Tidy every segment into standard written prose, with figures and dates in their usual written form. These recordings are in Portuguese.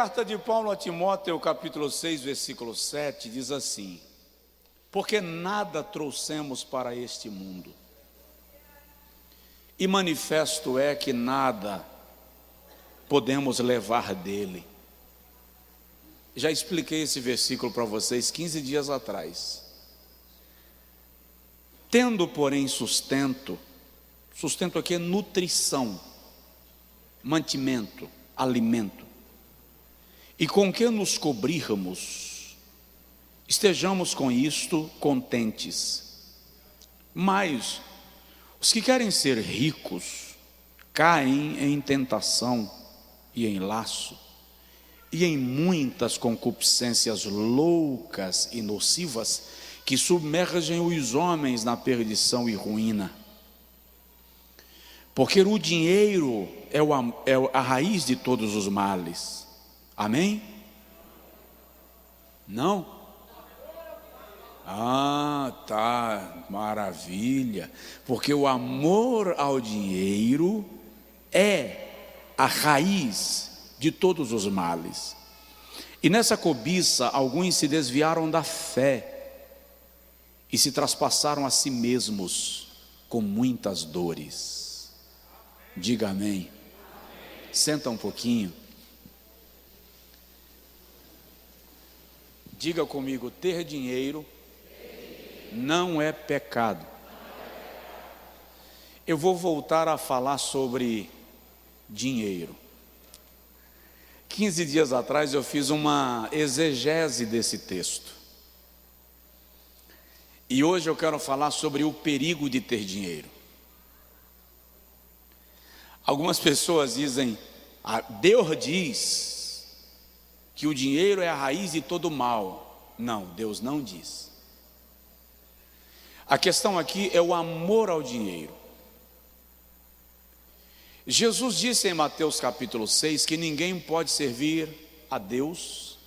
carta de Paulo a Timóteo, capítulo 6, versículo 7, diz assim: porque nada trouxemos para este mundo, e manifesto é que nada podemos levar dele. Já expliquei esse versículo para vocês 15 dias atrás. Tendo, porém, sustento aqui é nutrição, mantimento, alimento, e com que nos cobrirmos, estejamos com isto contentes. Mas os que querem ser ricos caem em tentação e em laço e em muitas concupiscências loucas e nocivas que submergem os homens na perdição e ruína. Porque o dinheiro é a raiz de todos os males. Amém? Não? Ah, tá, maravilha. Porque o amor ao dinheiro é a raiz de todos os males. E nessa cobiça, alguns se desviaram da fé e se traspassaram a si mesmos com muitas dores. Diga amém. Senta um pouquinho. Diga comigo: ter dinheiro não é pecado. Eu vou voltar a falar sobre dinheiro. 15 dias atrás eu fiz uma exegese desse texto. E hoje eu quero falar sobre o perigo de ter dinheiro. Algumas pessoas dizem: Deus diz que o dinheiro é a raiz de todo mal. Não, Deus não diz. A questão aqui é o amor ao dinheiro. Jesus disse em Mateus capítulo 6 que ninguém pode servir a Deus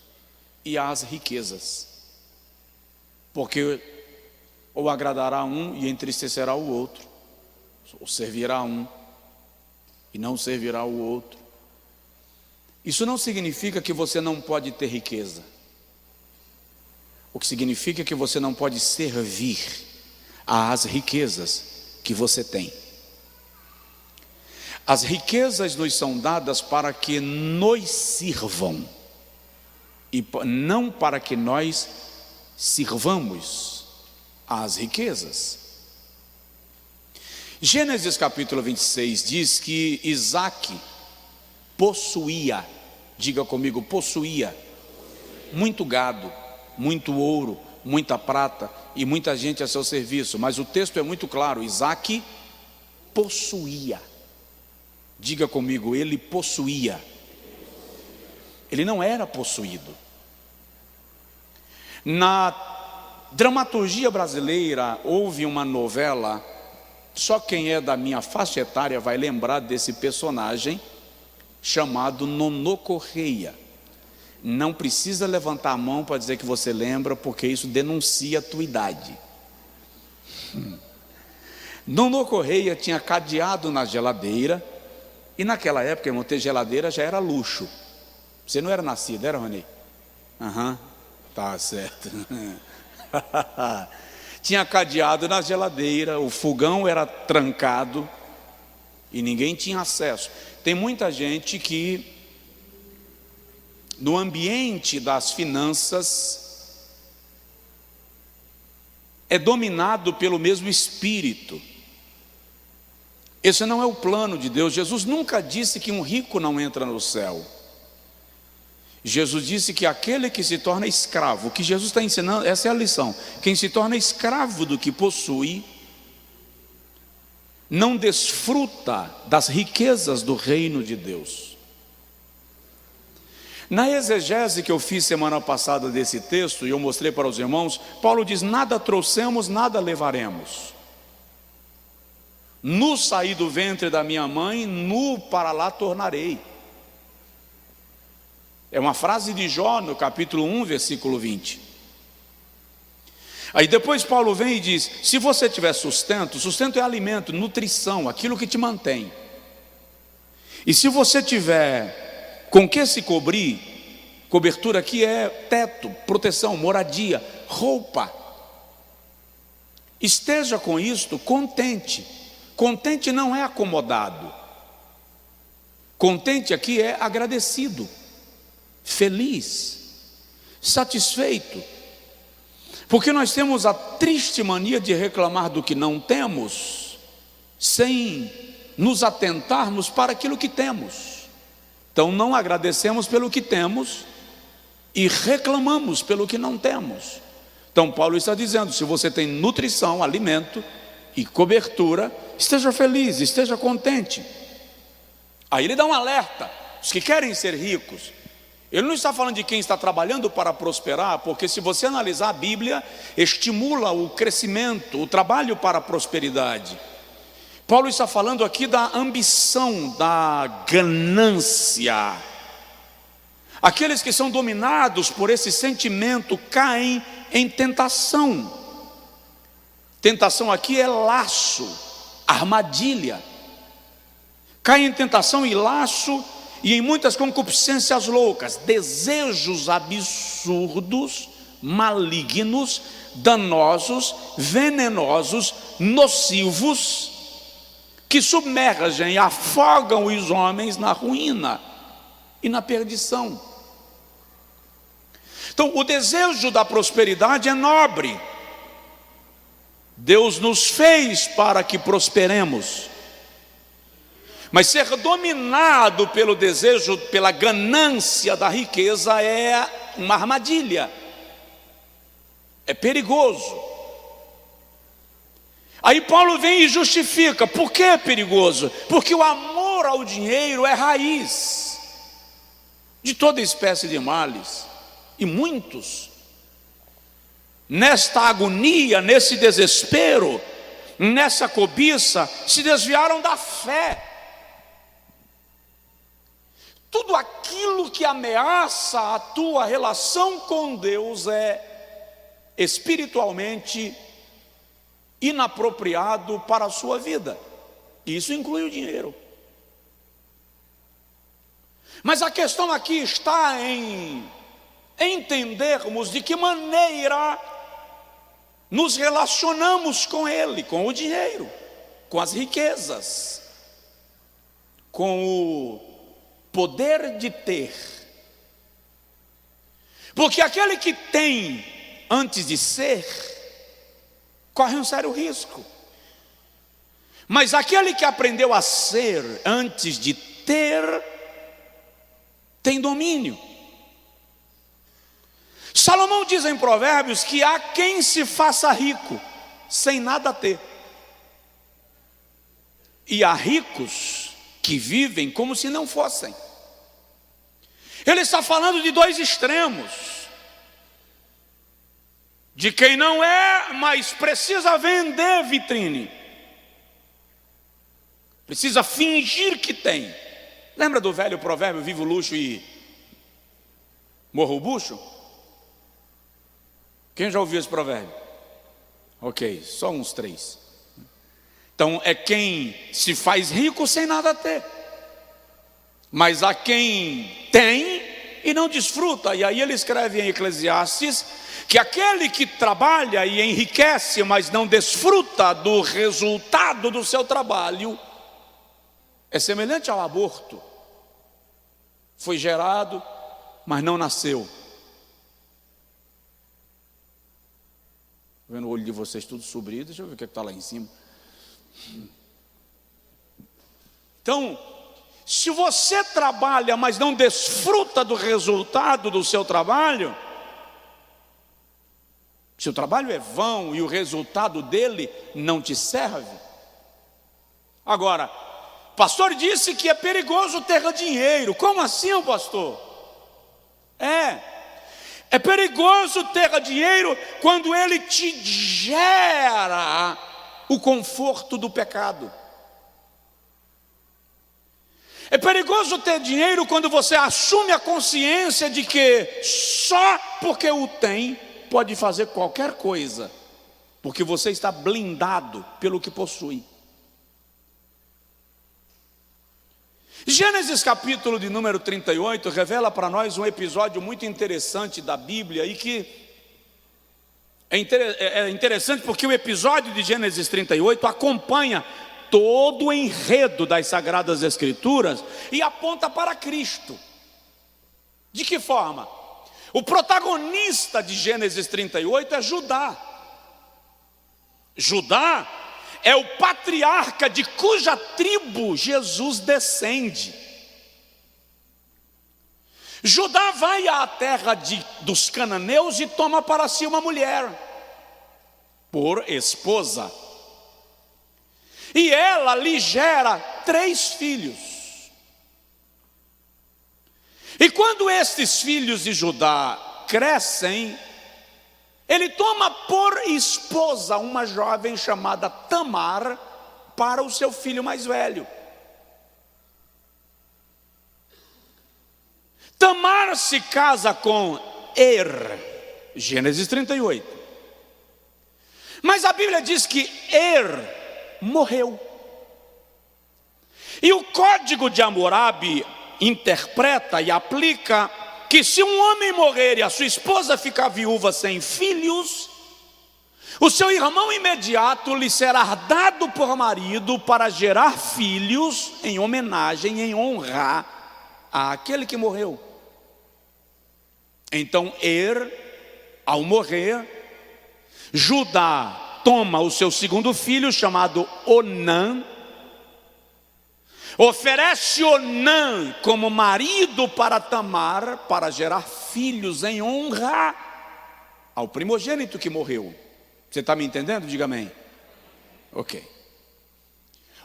e às riquezas, porque ou agradará um e entristecerá o outro, ou servirá um e não servirá o outro. Isso não significa que você não pode ter riqueza. O que significa que você não pode servir às riquezas que você tem. As riquezas nos são dadas para que nos sirvam, e não para que nós sirvamos às riquezas. Gênesis capítulo 26 diz que Isaac possuía, diga comigo, possuía muito gado, muito ouro, muita prata e muita gente a seu serviço. Mas o texto é muito claro: Isaac possuía. Diga comigo, ele possuía. Ele não era possuído. Na dramaturgia brasileira houve uma novela, só quem é da minha faixa etária vai lembrar desse personagem, chamado Nonô Correia. Não precisa levantar a mão para dizer que você lembra, porque isso denuncia a tua idade. Nonô Correia tinha cadeado na geladeira. E naquela época, irmão, ter geladeira já era luxo. Você não era nascido, era, Rony? Tá certo. Tinha cadeado na geladeira, o fogão era trancado e ninguém tinha acesso. Tem muita gente que, no ambiente das finanças, é dominado pelo mesmo espírito. Esse não é o plano de Deus. Jesus nunca disse que um rico não entra no céu. Jesus disse que aquele que se torna escravo, o que Jesus está ensinando, essa é a lição: quem se torna escravo do que possui, não desfruta das riquezas do reino de Deus. Na exegese que eu fiz semana passada desse texto, e eu mostrei para os irmãos, Paulo diz: nada trouxemos, nada levaremos. Nu saí do ventre da minha mãe, nu para lá tornarei. É uma frase de Jó no capítulo 1, versículo 20. Aí depois Paulo vem e diz: se você tiver sustento, sustento é alimento, nutrição, aquilo que te mantém. E se você tiver com que se cobrir, Cobertura aqui é teto, proteção, moradia, roupa. Esteja com isto contente. Contente não é acomodado. Contente aqui é agradecido, feliz, satisfeito. Porque nós temos a triste mania de reclamar do que não temos, sem nos atentarmos para aquilo que temos. Então não agradecemos pelo que temos e reclamamos pelo que não temos. Então Paulo está dizendo, se você tem nutrição, alimento e cobertura, esteja feliz, esteja contente. Aí ele dá um alerta, os que querem ser ricos. Ele não está falando de quem está trabalhando para prosperar, porque se você analisar a Bíblia, estimula o crescimento, o trabalho para a prosperidade. Paulo está falando aqui da ambição, da ganância. Aqueles que são dominados por esse sentimento caem em tentação. Tentação aqui é laço, armadilha. Caem em tentação e laço e em muitas concupiscências loucas, desejos absurdos, malignos, danosos, venenosos, nocivos, que submergem e afogam os homens na ruína e na perdição. Então, o desejo da prosperidade é nobre. Deus nos fez para que prosperemos. Mas ser dominado pelo desejo, pela ganância da riqueza é uma armadilha. É perigoso. Aí Paulo vem e justifica. Por que é perigoso? Porque o amor ao dinheiro é raiz de toda espécie de males. E muitos, nesta agonia, nesse desespero, nessa cobiça, se desviaram da fé. Tudo aquilo que ameaça a tua relação com Deus é espiritualmente inapropriado para a sua vida. Isso inclui o dinheiro. Mas a questão aqui está em entendermos de que maneira nos relacionamos com ele, com o dinheiro, com as riquezas, com o poder de ter. Porque aquele que tem antes de ser, corre um sério risco. Mas aquele que aprendeu a ser antes de ter, tem domínio. Salomão diz em Provérbios que há quem se faça rico sem nada ter. E há ricos que vivem como se não fossem. Ele está falando de dois extremos. De quem não é, mas precisa vender vitrine. Precisa fingir que tem. Lembra do velho provérbio, viva o luxo e morra o bucho? Quem já ouviu esse provérbio? Ok, só uns 3. Então é quem se faz rico sem nada ter. Mas há quem tem e não desfruta. E aí ele escreve em Eclesiastes que aquele que trabalha e enriquece, mas não desfruta do resultado do seu trabalho, é semelhante ao aborto. Foi gerado, mas não nasceu. Estou vendo o olho de vocês tudo sobrido. Deixa eu ver o que está lá em cima. Então, se você trabalha, mas não desfruta do resultado do seu trabalho, se o trabalho é vão e o resultado dele não te serve. Agora, o pastor disse que é perigoso ter dinheiro. Como assim, pastor? É perigoso ter dinheiro quando ele te gera o conforto do pecado. É perigoso ter dinheiro quando você assume a consciência de que só porque o tem pode fazer qualquer coisa, porque você está blindado pelo que possui. Gênesis capítulo de número 38 revela para nós um episódio muito interessante da Bíblia e que é interessante porque o episódio de Gênesis 38 acompanha todo o enredo das Sagradas Escrituras e aponta para Cristo. De que forma? O protagonista de Gênesis 38 é Judá. Judá é o patriarca de cuja tribo Jesus descende. Judá vai à terra dos cananeus e toma para si uma mulher por esposa. E ela lhe gera 3 filhos. E quando estes filhos de Judá crescem, ele toma por esposa uma jovem chamada Tamar para o seu filho mais velho. Tamar se casa com Gênesis 38. Mas a Bíblia diz que morreu. E o código de Hammurabi interpreta e aplica que se um homem morrer e a sua esposa ficar viúva sem filhos, o seu irmão imediato lhe será dado por marido para gerar filhos em homenagem, em honra àquele que morreu. Então ao morrer, Judá toma o seu segundo filho, chamado Onã, oferece Onã como marido para Tamar, para gerar filhos em honra ao primogênito que morreu. Você está me entendendo? Diga amém. Ok.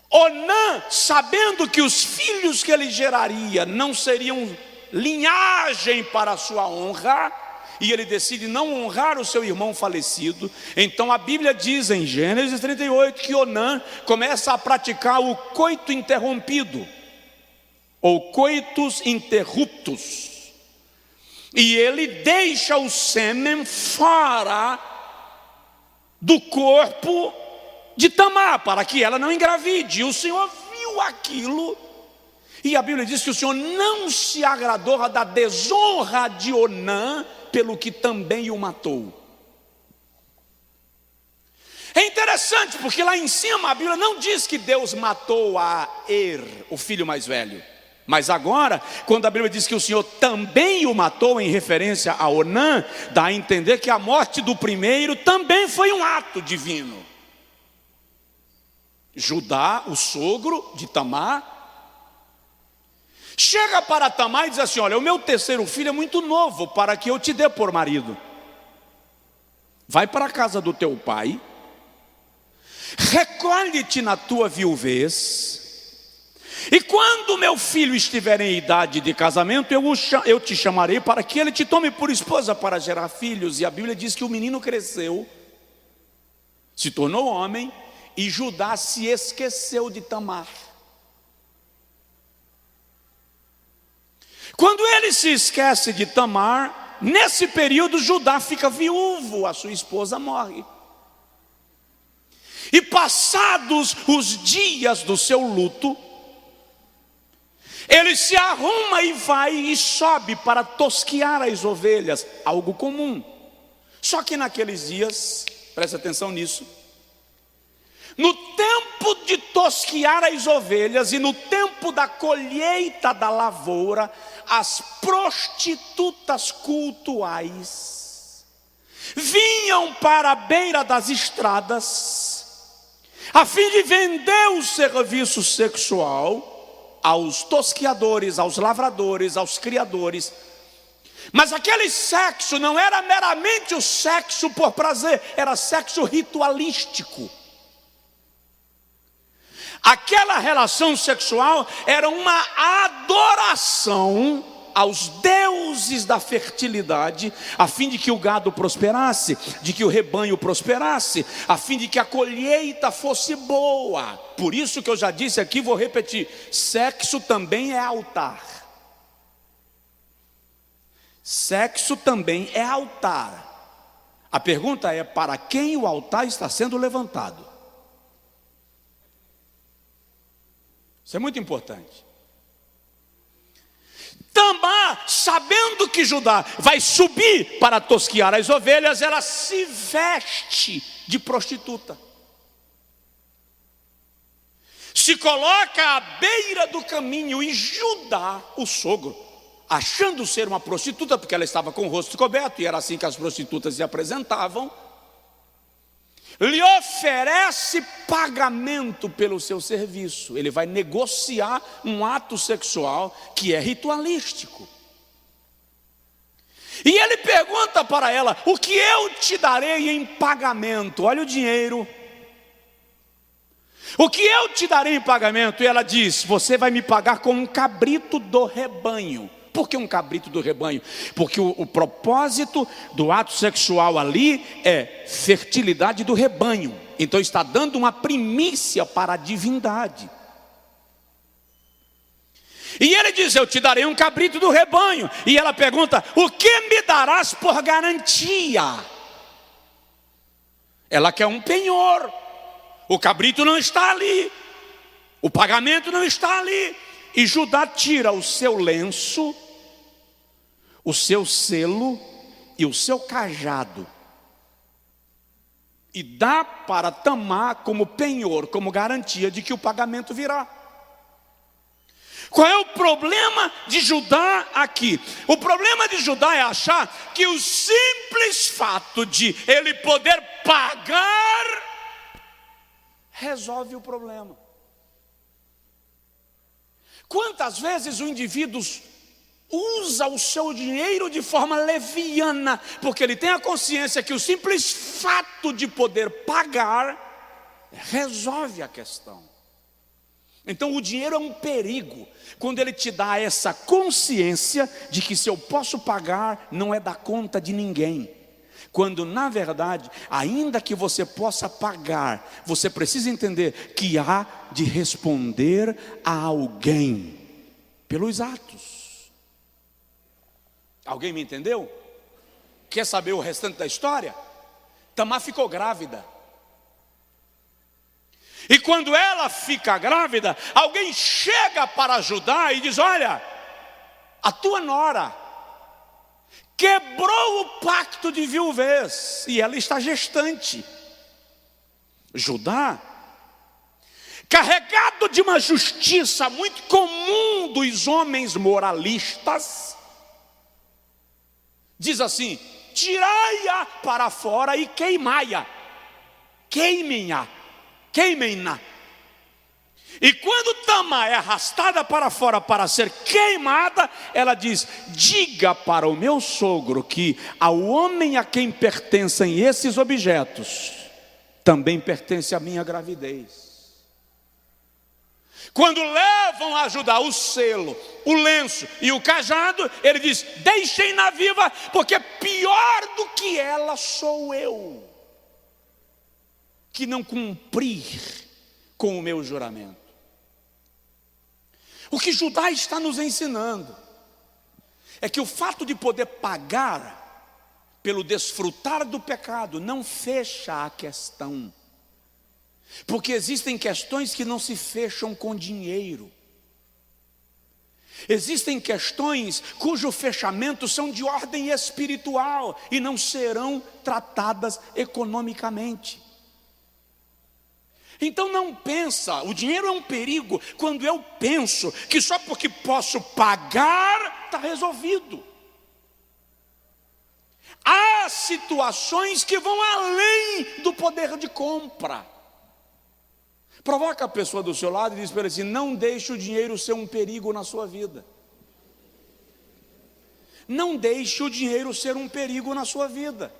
Onã, sabendo que os filhos que ele geraria não seriam linhagem para a sua honra, e ele decide não honrar o seu irmão falecido. Então a Bíblia diz em Gênesis 38 que Onã começa a praticar o coito interrompido, ou coitus interruptus, e ele deixa o sêmen fora do corpo de Tamar, para que ela não engravide. E o Senhor viu aquilo, e a Bíblia diz que o Senhor não se agradou da desonra de Onã, pelo que também o matou. É interessante porque lá em cima a Bíblia não diz que Deus matou a o filho mais velho. Mas agora, quando a Bíblia diz que o Senhor também o matou, em referência a Onã, dá a entender que a morte do primeiro também foi um ato divino. Judá, o sogro de Tamar, chega para Tamar e diz assim: olha, o meu terceiro filho é muito novo para que eu te dê por marido. Vai para a casa do teu pai, recolhe-te na tua viuvez, e quando meu filho estiver em idade de casamento, eu te chamarei para que ele te tome por esposa para gerar filhos. E a Bíblia diz que o menino cresceu, se tornou homem, e Judá se esqueceu de Tamar. Quando ele se esquece de Tamar, nesse período Judá fica viúvo, a sua esposa morre. E passados os dias do seu luto, ele se arruma e vai e sobe para tosquiar as ovelhas, algo comum. Só que naqueles dias, preste atenção nisso, no tempo de tosquiar as ovelhas e no tempo da colheita da lavoura, as prostitutas cultuais vinham para a beira das estradas a fim de vender o serviço sexual aos tosquiadores, aos lavradores, aos criadores. Mas aquele sexo não era meramente o sexo por prazer, era sexo ritualístico. Aquela relação sexual era uma adoração aos deuses da fertilidade, a fim de que o gado prosperasse, de que o rebanho prosperasse, a fim de que a colheita fosse boa. Por isso que eu já disse aqui, vou repetir: sexo também é altar. Sexo também é altar. A pergunta é: para quem o altar está sendo levantado? Isso é muito importante. sabendo que Judá vai subir para tosquiar as ovelhas, ela se veste de prostituta. Se coloca à beira do caminho e Judá, o sogro, achando ser uma prostituta, porque ela estava com o rosto coberto, e era assim que as prostitutas se apresentavam, lhe oferece pagamento pelo seu serviço. Ele vai negociar um ato sexual que é ritualístico. E ele pergunta para ela: o que eu te darei em pagamento? Olha o dinheiro. O que eu te darei em pagamento? E ela diz: você vai me pagar com um cabrito do rebanho. Por que um cabrito do rebanho? Porque o propósito do ato sexual ali é fertilidade do rebanho. Então está dando uma primícia para a divindade. E ele diz: eu te darei um cabrito do rebanho. E ela pergunta: o que me darás por garantia? Ela quer um penhor. O cabrito não está ali, o pagamento não está ali. E Judá tira o seu lenço, o seu selo e o seu cajado e dá para Tamar como penhor, como garantia de que o pagamento virá. Qual é o problema de Judá aqui? O problema de Judá é achar que o simples fato de ele poder pagar resolve o problema. Quantas vezes o indivíduo usa o seu dinheiro de forma leviana, porque ele tem a consciência que o simples fato de poder pagar resolve a questão. Então o dinheiro é um perigo, quando ele te dá essa consciência de que se eu posso pagar, não é dar conta de ninguém. Quando na verdade, ainda que você possa pagar, você precisa entender que há de responder a alguém pelos atos. Alguém me entendeu? Quer saber o restante da história? Tamar ficou grávida. E quando ela fica grávida, alguém chega para Judá e diz: olha, a tua nora quebrou o pacto de viuvez e ela está gestante. Judá, carregado de uma justiça muito comum dos homens moralistas, diz assim: tirai-a para fora e queimai-a. Queimem-a. Queimem-na. E quando Tamar é arrastada para fora para ser queimada, ela diz: diga para o meu sogro que ao homem a quem pertencem esses objetos, também pertence a minha gravidez. Quando levam a Judá o selo, o lenço e o cajado, ele diz: deixem-na viva, porque pior do que ela sou eu, que não cumprir com o meu juramento. O que Judá está nos ensinando é que o fato de poder pagar pelo desfrutar do pecado não fecha a questão, porque existem questões que não se fecham com dinheiro. Existem questões cujo fechamento são de ordem espiritual e não serão tratadas economicamente. Então não pensa, o dinheiro é um perigo quando eu penso que só porque posso pagar está resolvido. Há situações que vão além do poder de compra. Provoca a pessoa do seu lado e diz para ele assim: não deixe o dinheiro ser um perigo na sua vida. Não deixe o dinheiro ser um perigo na sua vida.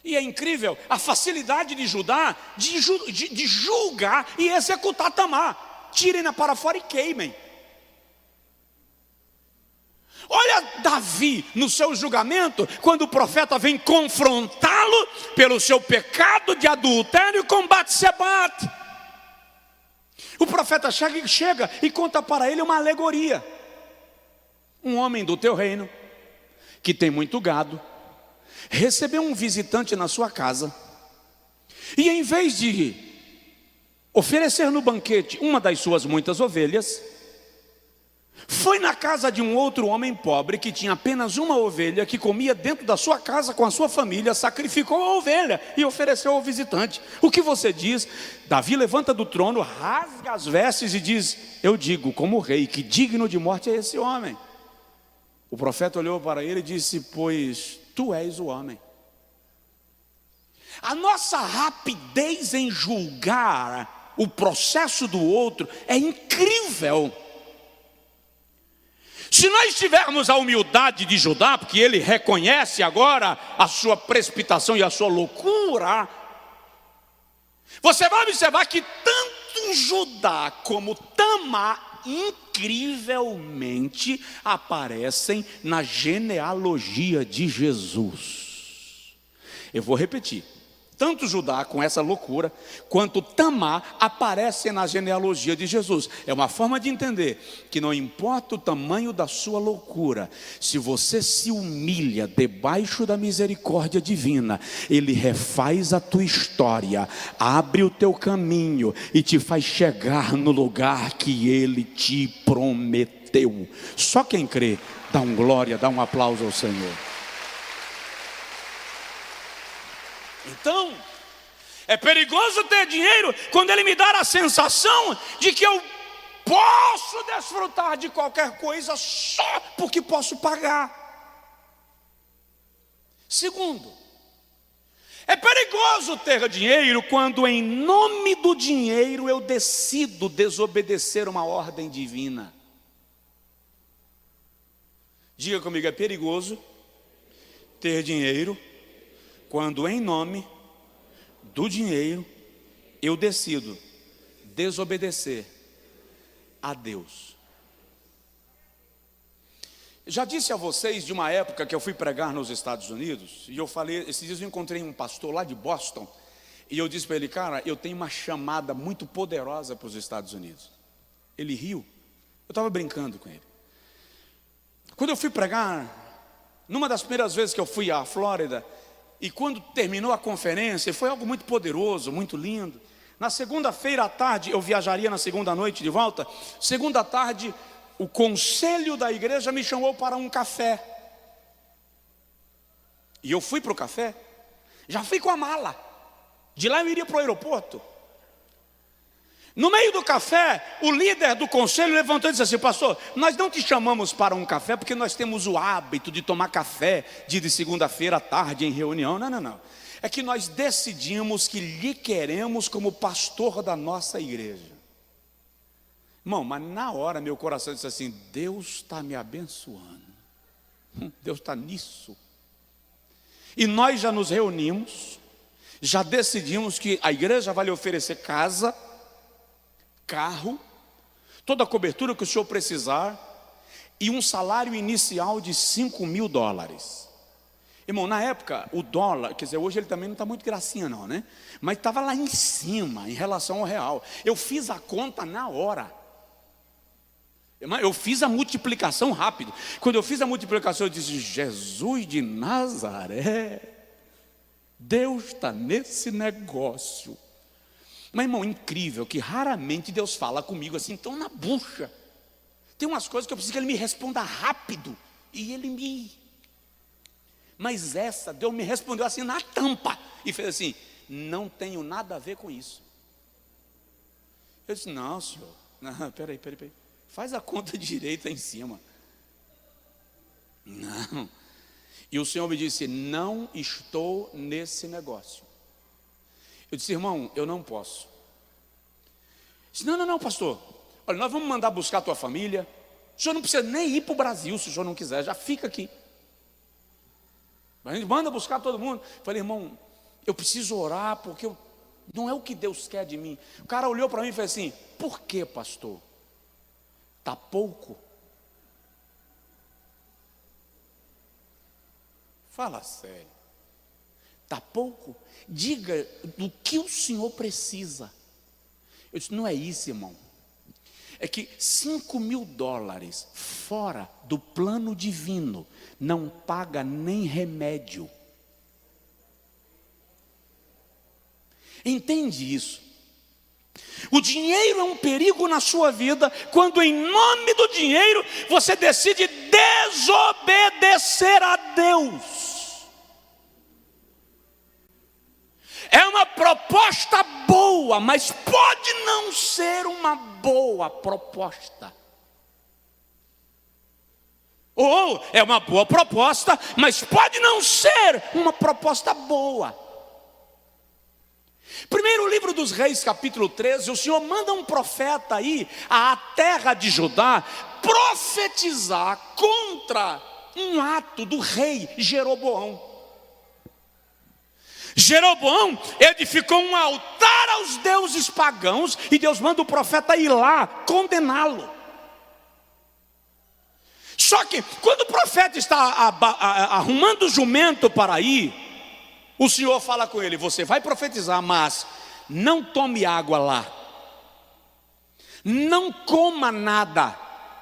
E é incrível a facilidade de Judá de julgar e executar Tamar. Tirem-na para fora e queimem. Olha Davi no seu julgamento, quando o profeta vem confrontá-lo pelo seu pecado de adultério com Batseba. O profeta chega e conta para ele uma alegoria. Um homem do teu reino, que tem muito gado, recebeu um visitante na sua casa, e em vez de oferecer no banquete uma das suas muitas ovelhas, Foi na casa de um outro homem pobre que tinha apenas uma ovelha, que comia dentro da sua casa com a sua família, sacrificou a ovelha e ofereceu ao visitante. O que você diz? Davi levanta do trono, rasga as vestes e diz: eu digo como rei, que digno de morte é esse homem. O profeta olhou para ele e disse: pois tu és o homem. A nossa rapidez em julgar o processo do outro é incrível. Se nós tivermos a humildade de Judá, porque ele reconhece agora a sua precipitação e a sua loucura, você vai observar que tanto Judá como Tamar incrivelmente aparecem na genealogia de Jesus. Eu vou repetir. Tanto Judá, com essa loucura, quanto Tamar aparecem na genealogia de Jesus. É uma forma de entender que não importa o tamanho da sua loucura, se você se humilha debaixo da misericórdia divina, Ele refaz a tua história, abre o teu caminho e te faz chegar no lugar que Ele te prometeu. Só quem crê, dá um glória, dá um aplauso ao Senhor. Então, é perigoso ter dinheiro quando ele me dá a sensação de que eu posso desfrutar de qualquer coisa só porque posso pagar. Segundo, é perigoso ter dinheiro quando em nome do dinheiro eu decido desobedecer uma ordem divina. Diga comigo, é perigoso ter dinheiro quando em nome do dinheiro eu decido desobedecer a Deus. Já disse a vocês de uma época que eu fui pregar nos Estados Unidos, e eu falei, esses dias eu encontrei um pastor lá de Boston, e eu disse para ele: cara, eu tenho uma chamada muito poderosa para os Estados Unidos. Ele riu, eu estava brincando com ele. Quando eu fui pregar, numa das primeiras vezes que eu fui à Flórida, e quando terminou a conferência, foi algo muito poderoso, muito lindo. Na segunda-feira à tarde, eu viajaria na segunda noite de volta. Segunda tarde, o conselho da igreja me chamou para um café. E eu fui para o café, já fui com a mala. De lá eu iria para o aeroporto. No meio do café, o líder do conselho levantou e disse assim: pastor, nós não te chamamos para um café porque nós temos o hábito de tomar café de segunda-feira à tarde em reunião. Não. É que nós decidimos que lhe queremos como pastor da nossa igreja. Irmão, mas na hora meu coração disse assim: Deus está me abençoando. Deus está nisso. E nós já nos reunimos, já decidimos que a igreja vai lhe oferecer casa, carro, toda a cobertura que o senhor precisar, e um salário inicial de $5.000. Irmão, na época, o dólar, quer dizer, hoje ele também não está muito gracinha não, né? Mas estava lá em cima, em relação ao real. Eu fiz a conta na hora. Eu fiz a multiplicação rápido. Quando eu fiz a multiplicação, eu disse: Jesus de Nazaré, Deus está nesse negócio. Mas, irmão, incrível que raramente Deus fala comigo assim, tão na bucha. Tem umas coisas que eu preciso que Ele me responda rápido. E Ele me... Mas essa, Deus me respondeu assim na tampa. E fez assim: não tenho nada a ver com isso. Eu disse: não, senhor. Não, peraí. Faz a conta direita em cima. Não. E o Senhor me disse: não estou nesse negócio. Eu disse: irmão, eu não posso. Eu disse: não, pastor. Olha, nós vamos mandar buscar a tua família. O senhor não precisa nem ir para o Brasil, se o senhor não quiser, já fica aqui. A gente manda buscar todo mundo. Eu falei: irmão, eu preciso orar, porque não é o que Deus quer de mim. O cara olhou para mim e falou assim: por que, pastor? Está pouco? Fala sério. Está pouco? Diga do que o senhor precisa. Eu disse: não é isso, irmão. É que $5.000 fora do plano divino não paga nem remédio. Entende isso? O dinheiro é um perigo na sua vida quando, em nome do dinheiro, você decide desobedecer a Deus. É uma proposta boa, mas pode não ser uma boa proposta. Ou é uma boa proposta, mas pode não ser uma proposta boa. Primeiro livro dos Reis, capítulo 13, o Senhor manda um profeta ir à terra de Judá profetizar contra um ato do rei Jeroboão. Jeroboão edificou um altar aos deuses pagãos e Deus manda o profeta ir lá condená-lo. Só que quando o profeta está arrumando o jumento para ir, o Senhor fala com ele: você vai profetizar, mas não tome água lá, não coma nada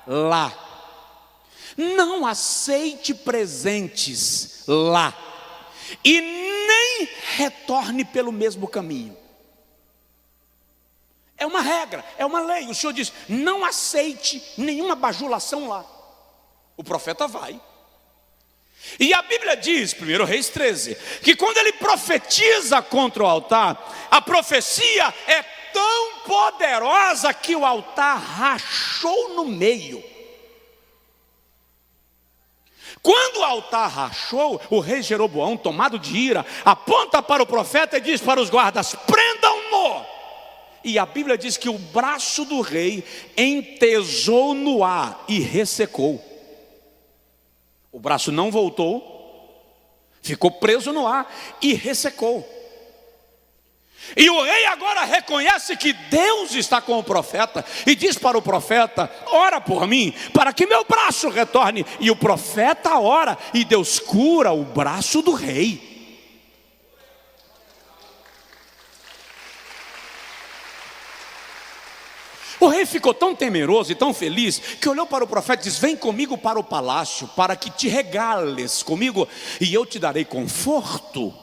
lá, não aceite presentes lá, e nem retorne pelo mesmo caminho. É uma regra, é uma lei. O Senhor diz: não aceite nenhuma bajulação lá. O profeta vai. E a Bíblia diz, 1 Reis 13, que quando ele profetiza contra o altar, a profecia é tão poderosa que o altar rachou no meio. Quando o altar rachou, o rei Jeroboão, tomado de ira, aponta para o profeta e diz para os guardas: prendam-no. E a Bíblia diz que o braço do rei entesou no ar e ressecou. O braço não voltou, ficou preso no ar e ressecou. E o rei agora reconhece que Deus está com o profeta e diz para o profeta: ora por mim, para que meu braço retorne. E o profeta ora e Deus cura o braço do rei. O rei ficou tão temeroso e tão feliz que olhou para o profeta e disse: vem comigo para o palácio, para que te regales comigo, e eu te darei conforto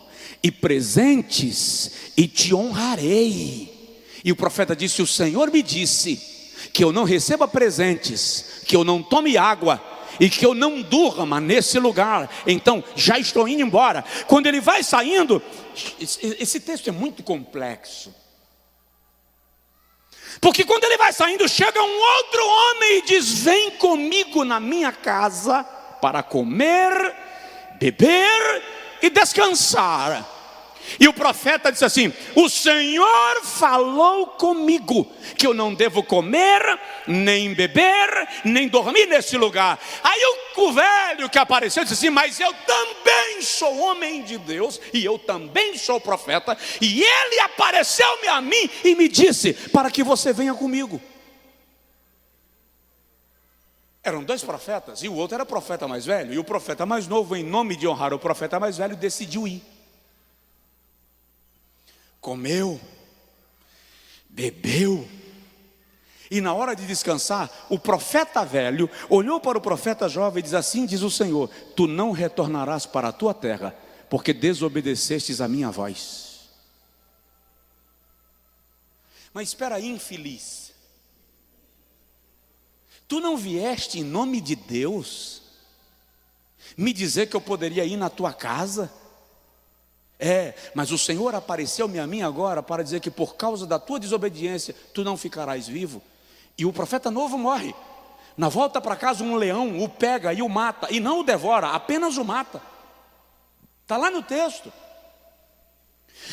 e presentes e te honrarei. E o profeta disse: o Senhor me disse que eu não receba presentes, que eu não tome água e que eu não durma nesse lugar, então já estou indo embora. Quando ele vai saindo, esse texto é muito complexo, porque quando ele vai saindo, chega um outro homem e diz: vem comigo na minha casa para comer, beber e descansar. E o profeta disse assim: o Senhor falou comigo que eu não devo comer, nem beber, nem dormir nesse lugar. Aí o velho que apareceu disse assim: mas eu também sou homem de Deus, e eu também sou profeta, e ele apareceu-me a mim e me disse para que você venha comigo. Eram dois profetas, e o outro era profeta mais velho, e o profeta mais novo, em nome de honrar o profeta mais velho, decidiu ir. Comeu, bebeu, e na hora de descansar, o profeta velho olhou para o profeta jovem e diz: assim diz o Senhor, tu não retornarás para a tua terra, porque desobedecestes a minha voz. Mas espera aí, infeliz, tu não vieste em nome de Deus me dizer que eu poderia ir na tua casa? Mas o Senhor apareceu-me a mim agora para dizer que por causa da tua desobediência tu não ficarás vivo. E o profeta novo morre. Na volta para casa, um leão o pega e o mata, e não o devora, apenas o mata. Está lá no texto.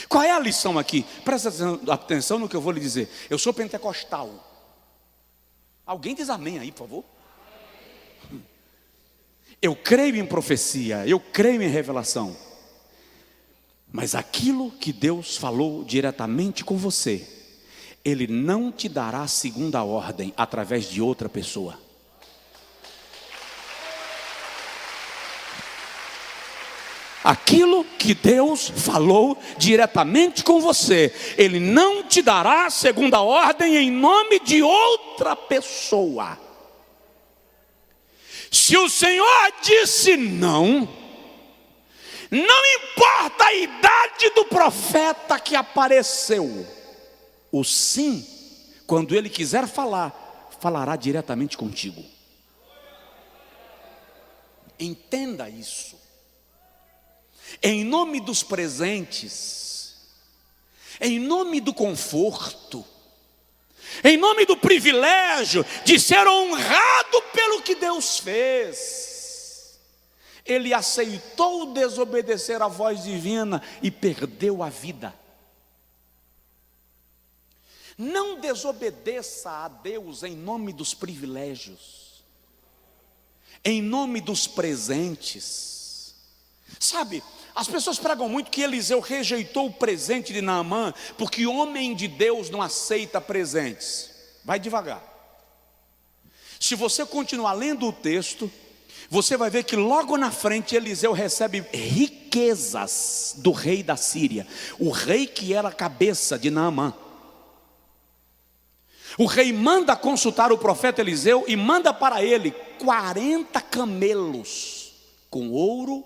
Qual é a lição aqui? Presta atenção no que eu vou lhe dizer. Eu sou pentecostal. Alguém diz amém aí, por favor? Eu creio em profecia, eu creio em revelação. Mas aquilo que Deus falou diretamente com você, Ele não te dará segunda ordem através de outra pessoa. Aquilo que Deus falou diretamente com você, Ele não te dará segunda ordem em nome de outra pessoa. Se o Senhor disse não, não importa a idade do profeta que apareceu, O sim, quando ele quiser falar, falará diretamente contigo. Entenda isso. Em nome dos presentes, em nome do conforto, em nome do privilégio de ser honrado pelo que Deus fez, ele aceitou desobedecer à voz divina e perdeu a vida. Não desobedeça a Deus em nome dos privilégios, em nome dos presentes. Sabe, as pessoas pregam muito que Eliseu rejeitou o presente de Naamã, porque homem de Deus não aceita presentes. Vai devagar. Se você continuar lendo o texto, você vai ver que logo na frente Eliseu recebe riquezas do rei da Síria, o rei que era a cabeça de Naamã. O rei manda consultar o profeta Eliseu e manda para ele 40 camelos com ouro,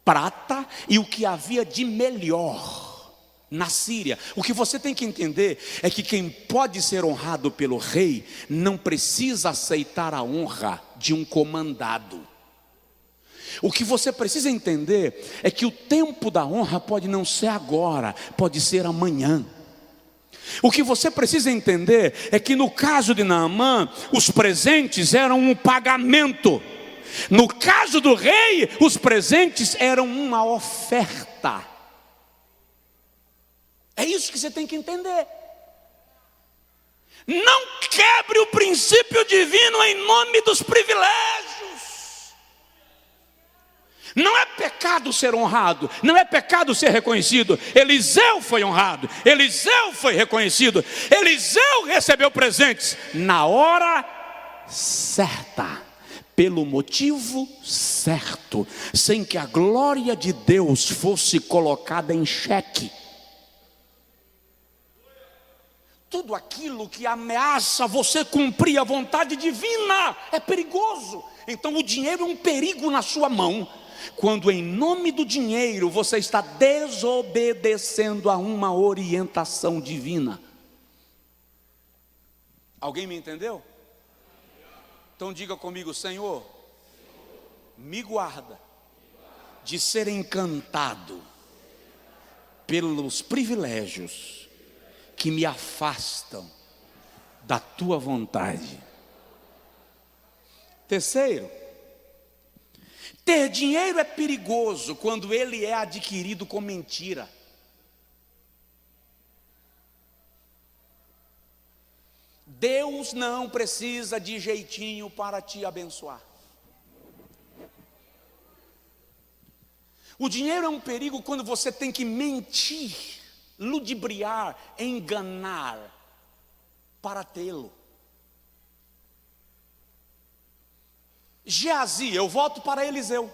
prata e o que havia de melhor na Síria. O que você tem que entender é que quem pode ser honrado pelo rei não precisa aceitar a honra de um comandado. O que você precisa entender é que o tempo da honra pode não ser agora, pode ser amanhã. O que você precisa entender é que no caso de Naamã, os presentes eram um pagamento. No caso do rei, os presentes eram uma oferta. É isso que você tem que entender. Não quebre o princípio divino em nome dos privilégios. Não é pecado ser honrado, não é pecado ser reconhecido. Eliseu foi honrado, Eliseu foi reconhecido, Eliseu recebeu presentes na hora certa, pelo motivo certo, sem que a glória de Deus fosse colocada em xeque. Tudo aquilo que ameaça você cumprir a vontade divina é perigoso. Então o dinheiro é um perigo na sua mão, quando em nome do dinheiro você está desobedecendo a uma orientação divina. Alguém me entendeu? Então diga comigo: Senhor, me guarda de ser encantado pelos privilégios que me afastam da tua vontade. Terceiro, ter dinheiro é perigoso quando ele é adquirido com mentira. Deus não precisa de jeitinho para te abençoar. O dinheiro é um perigo quando você tem que mentir, ludibriar, enganar para tê-lo. Geazi, eu volto para Eliseu.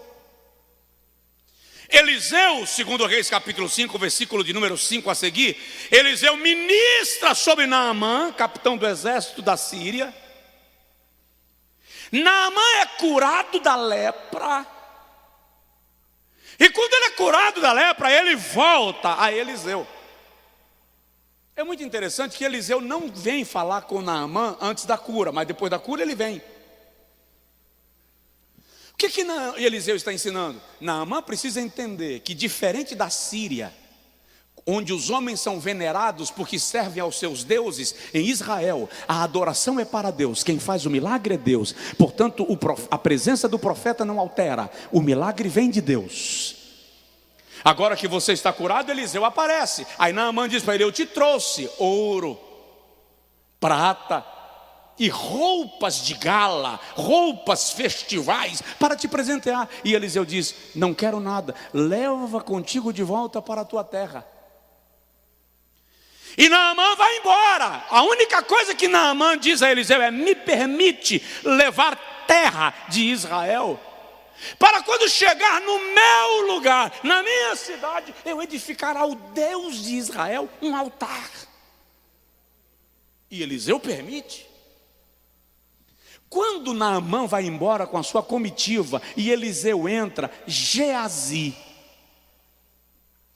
Eliseu, segundo Reis capítulo 5, versículo de número 5 a seguir, Eliseu ministra sobre Naamã, capitão do exército da Síria. Naamã é curado da lepra. E quando ele é curado da lepra, ele volta a Eliseu. É muito interessante que Eliseu não vem falar com Naamã antes da cura, mas depois da cura ele vem. O que Eliseu está ensinando? Naamã precisa entender que, diferente da Síria, onde os homens são venerados porque servem aos seus deuses, em Israel a adoração é para Deus, quem faz o milagre é Deus. Portanto, a presença do profeta não altera, o milagre vem de Deus. Agora que você está curado, Eliseu aparece. Aí Naamã diz para ele: eu te trouxe ouro, prata e roupas de gala, roupas festivais para te presentear. E Eliseu diz: não quero nada, leva contigo de volta para a tua terra. E Naamã vai embora. A única coisa que Naamã diz a Eliseu é: me permite levar terra de Israel, para quando chegar no meu lugar, na minha cidade, eu edificar ao Deus de Israel um altar. E Eliseu permite. Quando Naamã vai embora com a sua comitiva e Eliseu entra, Geazi,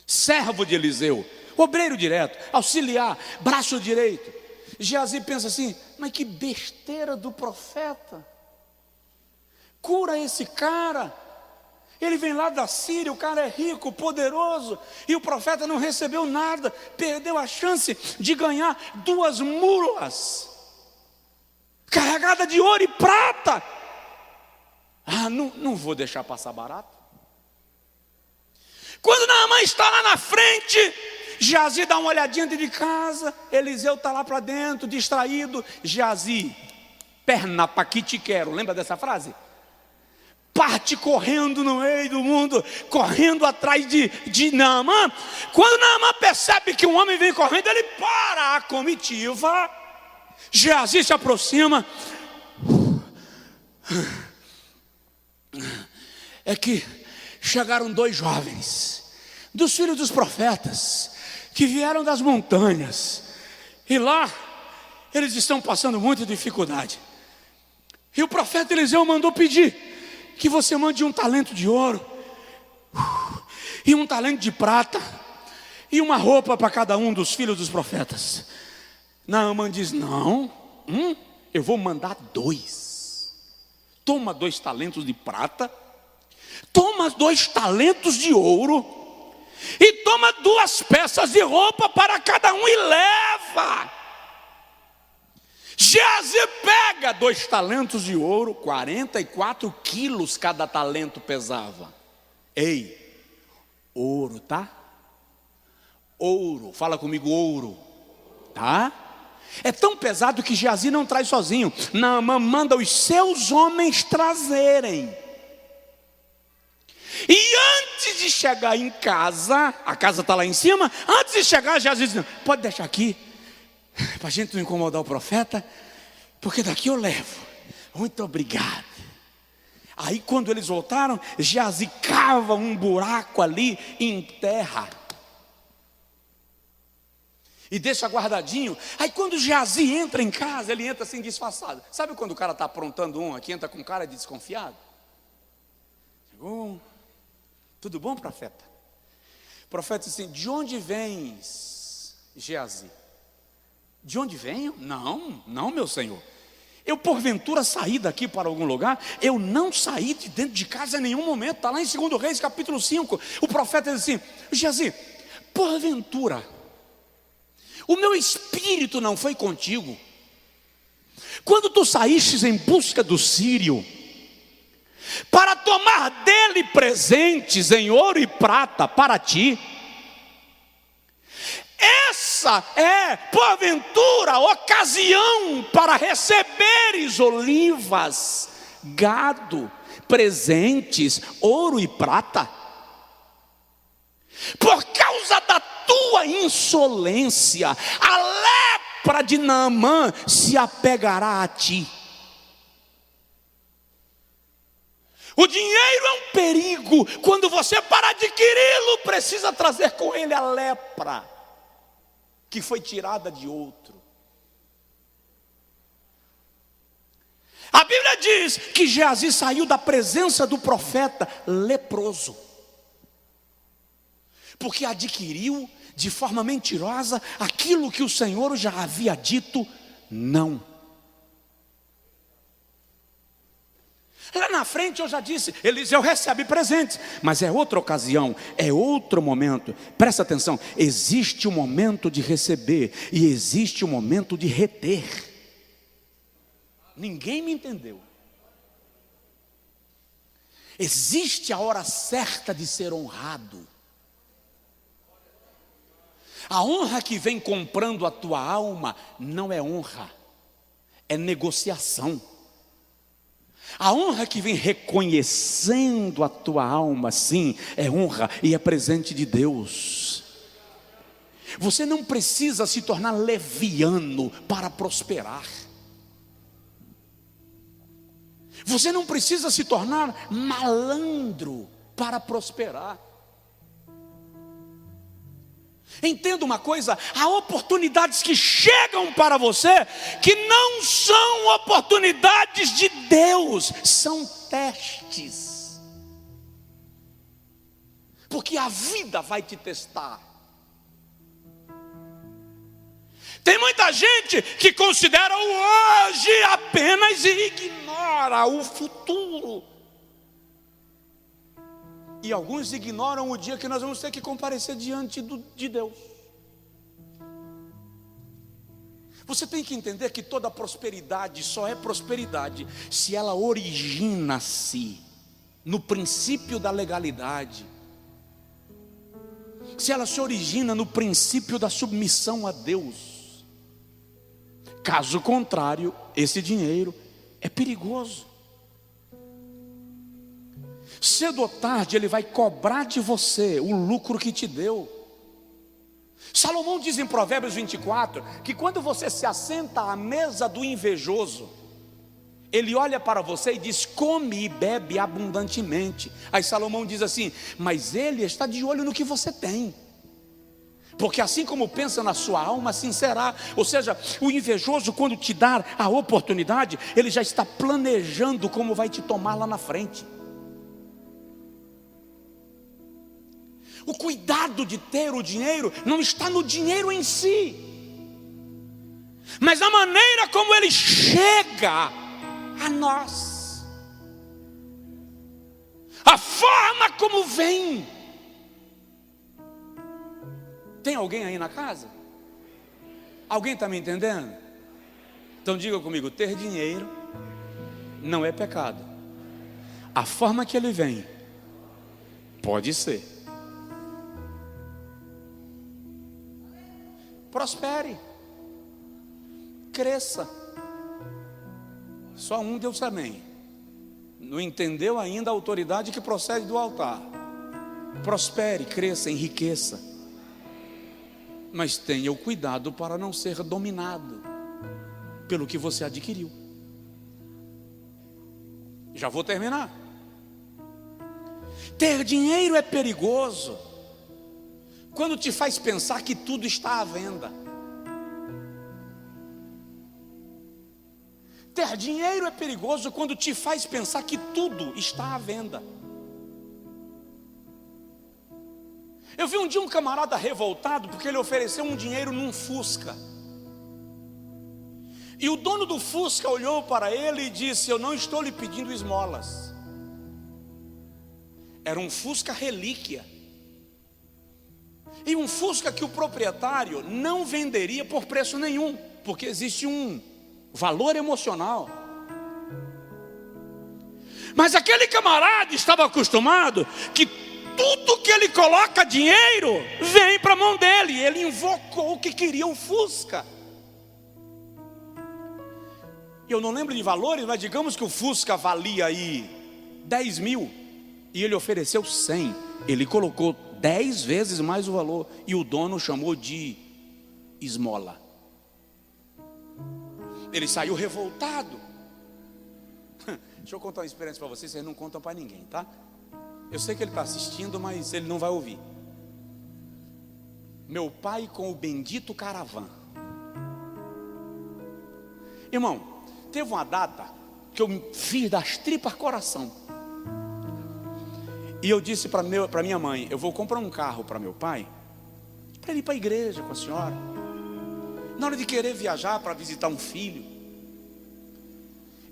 servo de Eliseu, obreiro direto, auxiliar, braço direito. Geazi pensa assim: mas que besteira do profeta, cura esse cara, ele vem lá da Síria, o cara é rico, poderoso, e o profeta não recebeu nada, perdeu a chance de ganhar 2 mulas carregadas de ouro e prata. Não vou deixar passar barato. Quando Naamã está lá na frente, Geazi dá uma olhadinha dentro de casa, Eliseu está lá para dentro, distraído. Geazi, perna para que te quero, lembra dessa frase? Parte correndo no meio do mundo, correndo atrás de Naamã. Quando Naamã percebe que um homem vem correndo, ele para a comitiva. Geazi se aproxima. É que chegaram 2 jovens, dos filhos dos profetas, que vieram das montanhas, e lá eles estão passando muita dificuldade. E o profeta Eliseu mandou pedir que você mande 1 talento de ouro, e 1 talento de prata, e uma roupa para cada um dos filhos dos profetas. Naamã diz: não, eu vou mandar 2. Toma 2 talentos de prata, toma 2 talentos de ouro, e toma 2 peças de roupa para cada um e leva. Geazi pega 2 talentos de ouro, 44 quilos cada talento pesava. Ei, ouro, tá? Ouro, fala comigo, ouro, tá? É tão pesado que Geazi não traz sozinho. Naamã manda os seus homens trazerem. E antes de chegar em casa, a casa está lá em cima, antes de chegar, Geazi diz: pode deixar aqui, para a gente não incomodar o profeta, porque daqui eu levo. Muito obrigado. Aí quando eles voltaram, Geazi cava um buraco ali e enterra, e deixa guardadinho. Aí quando Geazi entra em casa, ele entra assim disfarçado. Sabe quando o cara está aprontando aqui, entra com cara de desconfiado? Chegou: tudo bom, profeta? O profeta disse assim: de onde vens, Geazi? De onde venho? Não, meu senhor. Eu porventura saí daqui para algum lugar? Eu não saí de dentro de casa em nenhum momento. Está lá em 2 Reis capítulo 5. O profeta diz assim: Geazi, porventura o meu espírito não foi contigo quando tu saístes em busca do sírio, para tomar dele presentes em ouro e prata para ti? Essa é, porventura, ocasião para receberes olivas, gado, presentes, ouro e prata? Por causa da tua insolência, a lepra de Naamã se apegará a ti. O dinheiro é um perigo. Quando você para adquiri-lo, precisa trazer com ele a lepra que foi tirada de outro. A Bíblia diz que Geazi saiu da presença do profeta leproso, porque adquiriu de forma mentirosa aquilo que o Senhor já havia dito não. Lá na frente eu já disse, Eliseu recebe presentes, mas é outra ocasião, é outro momento. Presta atenção, existe um momento de receber e existe um momento de reter. Ninguém me entendeu. Existe a hora certa de ser honrado. A honra que vem comprando a tua alma não é honra, é negociação. A honra que vem reconhecendo a tua alma, sim, é honra e é presente de Deus. Você não precisa se tornar leviano para prosperar. Você não precisa se tornar malandro para prosperar. Entenda uma coisa, há oportunidades que chegam para você que não são oportunidades de Deus, são testes. Porque a vida vai te testar. Tem muita gente que considera o hoje apenas e ignora o futuro. E alguns ignoram o dia que nós vamos ter que comparecer diante de Deus. Você tem que entender que toda prosperidade só é prosperidade se ela origina-se no princípio da legalidade, se ela se origina no princípio da submissão a Deus. Caso contrário, esse dinheiro é perigoso. Cedo ou tarde ele vai cobrar de você o lucro que te deu. Salomão diz em Provérbios 24 que quando você se assenta à mesa do invejoso, ele olha para você e diz: come e bebe abundantemente. Aí Salomão diz assim: mas ele está de olho no que você tem, porque assim como pensa na sua alma, assim será. Ou seja, o invejoso, quando te dar a oportunidade, ele já está planejando como vai te tomar lá na frente. O cuidado de ter o dinheiro não está no dinheiro em si, mas na maneira como ele chega a nós, a forma como vem. Tem alguém aí na casa? Alguém está me entendendo? Então diga comigo: ter dinheiro não é pecado. A forma que ele vem pode ser. Prospere, cresça. Só um Deus amém. Não entendeu ainda a autoridade que procede do altar. Prospere, cresça, enriqueça, mas tenha o cuidado para não ser dominado pelo que você adquiriu. Já vou terminar. Ter dinheiro é perigoso quando te faz pensar que tudo está à venda. Ter dinheiro é perigoso quando te faz pensar que tudo está à venda. Eu vi um dia um camarada revoltado porque ele ofereceu um dinheiro num Fusca. E o dono do Fusca olhou para ele e disse: eu não estou lhe pedindo esmolas. Era um Fusca relíquia. E um Fusca que o proprietário não venderia por preço nenhum, porque existe um valor emocional. Mas aquele camarada estava acostumado que tudo que ele coloca dinheiro vem para a mão dele. Ele invocou que queria o Fusca. Eu não lembro de valores, mas digamos que o Fusca valia aí 10 mil e ele ofereceu 100. Ele colocou 10 vezes mais o valor e o dono chamou de esmola. Ele saiu revoltado. Deixa eu contar uma experiência para vocês não contam para ninguém, tá? Eu sei que ele está assistindo, mas ele não vai ouvir. Meu pai com o bendito Caravan. Irmão, teve uma data que eu fiz das tripas coração. E eu disse para minha mãe: eu vou comprar um carro para meu pai, para ele ir para a igreja com a senhora, na hora de querer viajar para visitar um filho.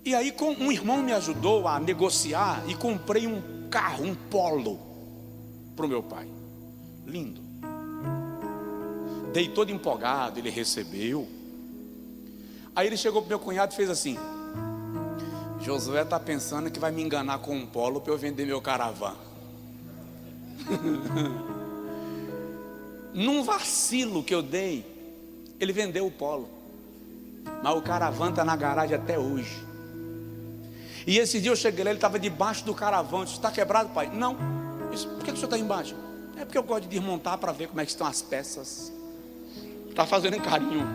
E aí um irmão me ajudou a negociar e comprei um carro, um Polo para o meu pai. Lindo. Dei todo empolgado, ele recebeu. Aí ele chegou para o meu cunhado e fez assim: Josué está pensando que vai me enganar com um Polo para eu vender meu Caravan. Num vacilo que eu dei, ele vendeu o Polo, mas o Caravan está na garagem até hoje. E esse dia eu cheguei lá, ele estava debaixo do Caravan. Eu disse: está quebrado, pai? Não. Eu disse: por que o senhor está embaixo? É porque eu gosto de desmontar para ver como é que estão as peças. Está fazendo carinho.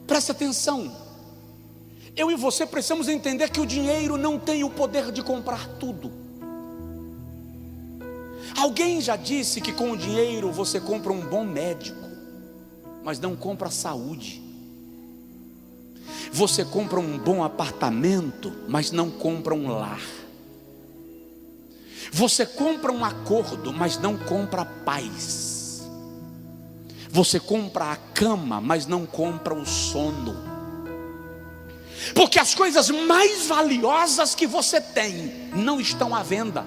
Presta atenção. Eu e você precisamos entender que o dinheiro não tem o poder de comprar tudo. Alguém já disse que com o dinheiro você compra um bom médico, mas não compra saúde. Você compra um bom apartamento, mas não compra um lar. Você compra um acordo, mas não compra paz. Você compra a cama, mas não compra o sono. Porque as coisas mais valiosas que você tem não estão à venda.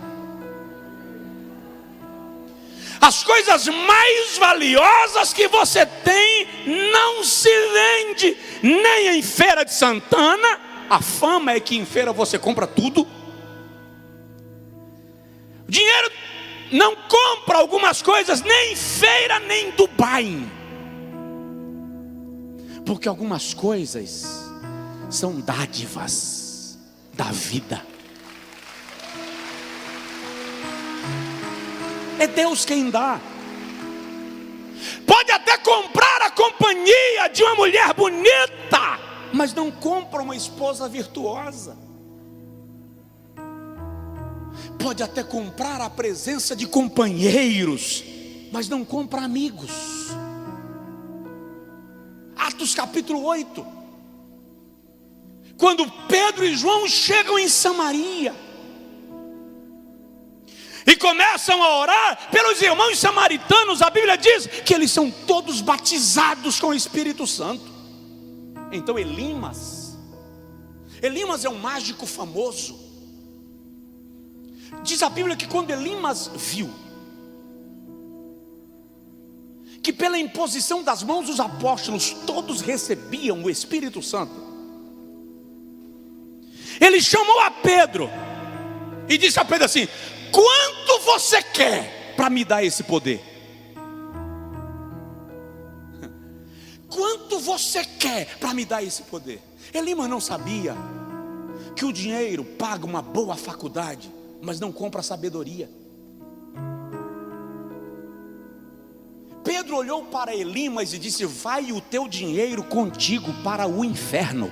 As coisas mais valiosas que você tem não se vende nem em Feira de Santana. A fama é que em feira você compra tudo. Dinheiro não compra algumas coisas nem em feira nem em Dubai. Porque algumas coisas são dádivas da vida. É Deus quem dá. Pode até comprar a companhia de uma mulher bonita, mas não compra uma esposa virtuosa. Pode até comprar a presença de companheiros, mas não compra amigos. Atos capítulo 8. Quando Pedro e João chegam em Samaria e começam a orar pelos irmãos samaritanos, a Bíblia diz que eles são todos batizados com o Espírito Santo. Então Elimas é um mágico famoso. Diz a Bíblia que quando Elimas viu que pela imposição das mãos dos apóstolos todos recebiam o Espírito Santo, ele chamou a Pedro e disse a Pedro assim: quanto você quer para me dar esse poder? Quanto você quer para me dar esse poder? Elimas não sabia que o dinheiro paga uma boa faculdade, mas não compra sabedoria. Pedro olhou para Elimas e disse: vai o teu dinheiro contigo para o inferno,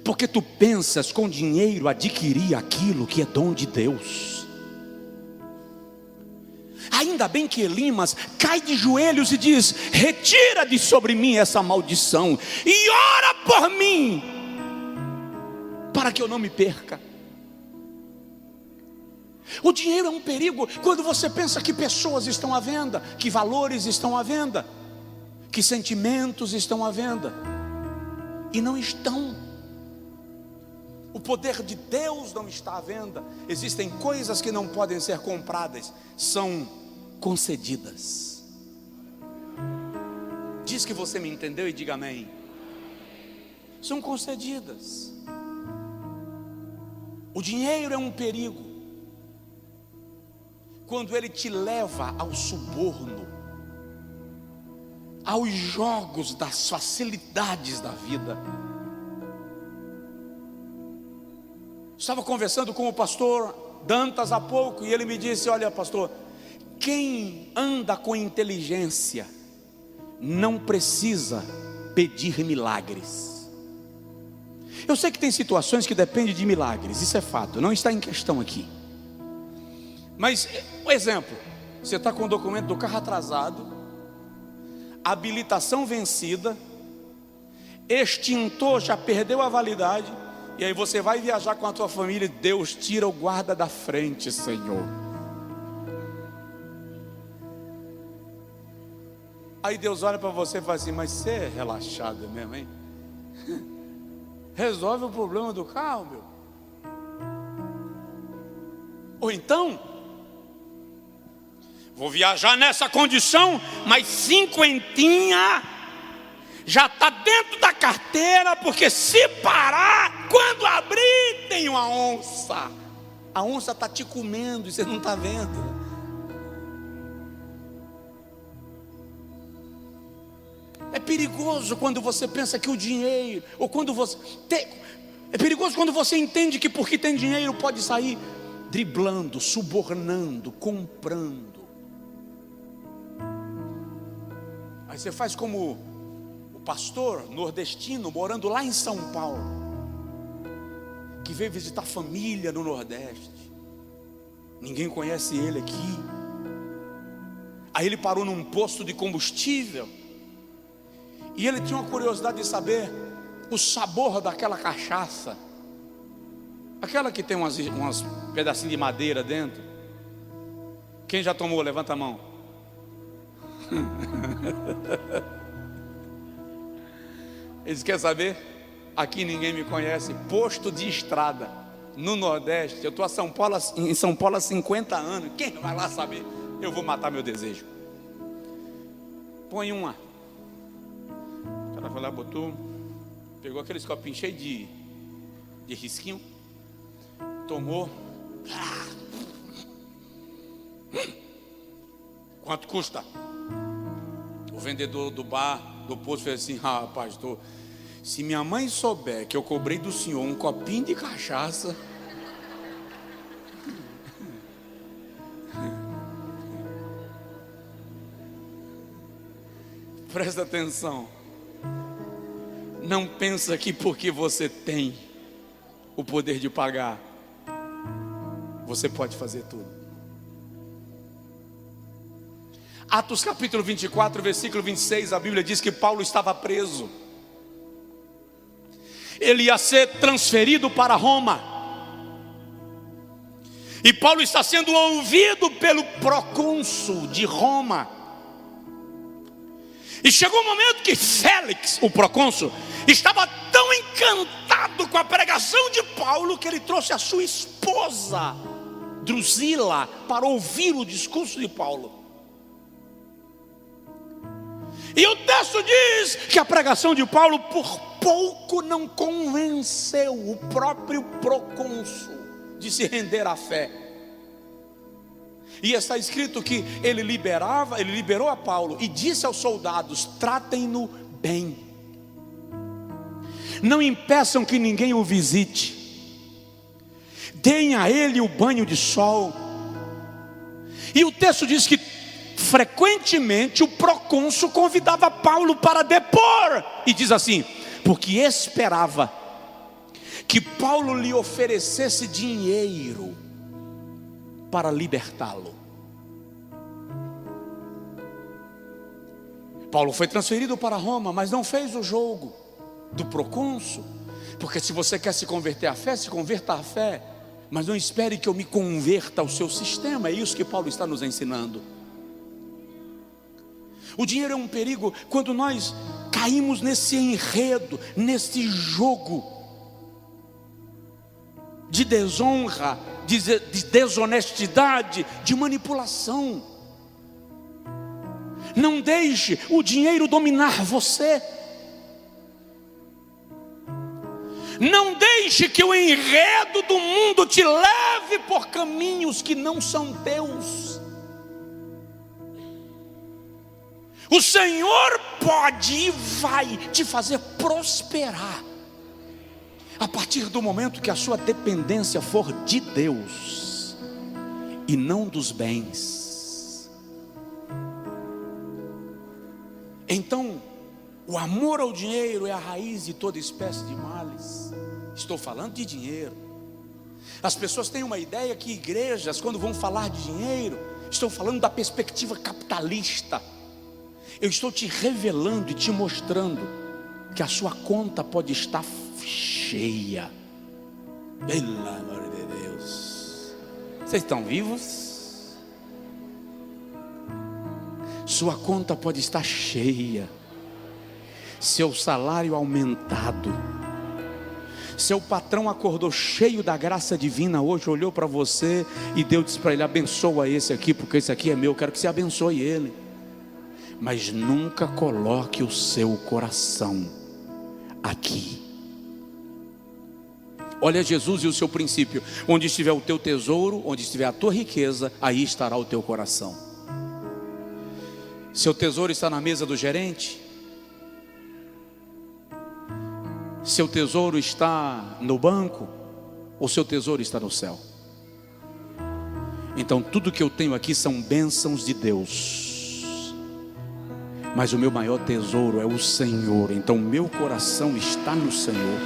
porque tu pensas com dinheiro adquirir aquilo que é dom de Deus. Ainda bem que Elimas cai de joelhos e diz: retira de sobre mim essa maldição e ora por mim, para que eu não me perca. O dinheiro é um perigo quando você pensa que pessoas estão à venda, que valores estão à venda, que sentimentos estão à venda, e não estão. O poder de Deus não está à venda. Existem coisas que não podem ser compradas, são concedidas. Diz que você me entendeu e diga amém. São concedidas. O dinheiro é um perigo quando ele te leva ao suborno, aos jogos das facilidades da vida. Estava conversando com o pastor Dantas há pouco e ele me disse: olha, pastor, quem anda com inteligência não precisa pedir milagres. Eu sei que tem situações que dependem de milagres, isso é fato, não está em questão aqui. Mas, um exemplo, você está com o documento do carro atrasado, habilitação vencida, extintor já perdeu a validade, e aí você vai viajar com a tua família e Deus tira o guarda da frente, Senhor. Aí Deus olha para você e fala assim: mas você é relaxado mesmo, hein? Resolve o problema do carro, meu. Ou então, vou viajar nessa condição, mas cinquentinha já está dentro da carteira, porque se parar, quando abrir, tem uma onça. A onça está te comendo e você não está vendo. É perigoso quando você pensa que o dinheiro, ou quando você é perigoso quando você entende que porque tem dinheiro pode sair driblando, subornando, comprando. Aí você faz como o pastor nordestino morando lá em São Paulo, que veio visitar família no Nordeste. Ninguém conhece ele aqui. Aí ele parou num posto de combustível e ele tinha uma curiosidade de saber o sabor daquela cachaça, aquela que tem umas pedacinhos de madeira dentro. Quem já tomou? Levanta a mão. Eles querem saber? Aqui ninguém me conhece. Posto de estrada no Nordeste. Eu estou em São Paulo há 50 anos. Quem vai lá saber? Eu vou matar meu desejo. Põe uma. O cara foi lá, botou. Pegou aqueles copinhos cheios de risquinho. Tomou. Quanto custa? O vendedor do bar, do posto, fez assim: ah, pastor, se minha mãe souber que eu cobrei do senhor um copinho de cachaça. Presta atenção. Não pensa que porque você tem o poder de pagar, você pode fazer tudo. Atos capítulo 24, versículo 26, a Bíblia diz que Paulo estava preso. Ele ia ser transferido para Roma. E Paulo está sendo ouvido pelo procônsul de Roma. E chegou um momento que Félix, o procônsul, estava tão encantado com a pregação de Paulo que ele trouxe a sua esposa, Drusila, para ouvir o discurso de Paulo. E o texto diz que a pregação de Paulo por pouco não convenceu o próprio procônsul de se render à fé. E está escrito que ele liberou a Paulo e disse aos soldados: tratem-no bem, não impeçam que ninguém o visite, deem a ele o banho de sol. E o texto diz que frequentemente o procônsul convidava Paulo para depor, e diz assim: porque esperava que Paulo lhe oferecesse dinheiro para libertá-lo. Paulo foi transferido para Roma, mas não fez o jogo do procônsul, porque se você quer se converter à fé, se converta à fé, mas não espere que eu me converta ao seu sistema. É isso que Paulo está nos ensinando. O dinheiro é um perigo quando nós caímos nesse enredo, nesse jogo de desonra, de desonestidade, de manipulação. Não deixe o dinheiro dominar você. Não deixe que o enredo do mundo te leve por caminhos que não são teus. O Senhor pode e vai te fazer prosperar a partir do momento que a sua dependência for de Deus e não dos bens. Então, o amor ao dinheiro é a raiz de toda espécie de males. Estou falando de dinheiro. As pessoas têm uma ideia que igrejas, quando vão falar de dinheiro, estão falando da perspectiva capitalista. Eu estou te revelando e te mostrando que a sua conta pode estar cheia. Pelo amor de Deus. Vocês estão vivos? Sua conta pode estar cheia. Seu salário aumentado. Seu patrão acordou cheio da graça divina hoje, olhou para você e Deus disse para ele: abençoa esse aqui, porque esse aqui é meu, quero que você abençoe ele. Mas nunca coloque o seu coração aqui. Olha Jesus e o seu princípio: onde estiver o teu tesouro, onde estiver a tua riqueza, aí estará o teu coração. Seu tesouro está na mesa do gerente? Seu tesouro está no banco? Ou seu tesouro está no céu? Então tudo que eu tenho aqui são bênçãos de Deus, mas o meu maior tesouro é o Senhor. Então meu coração está no Senhor.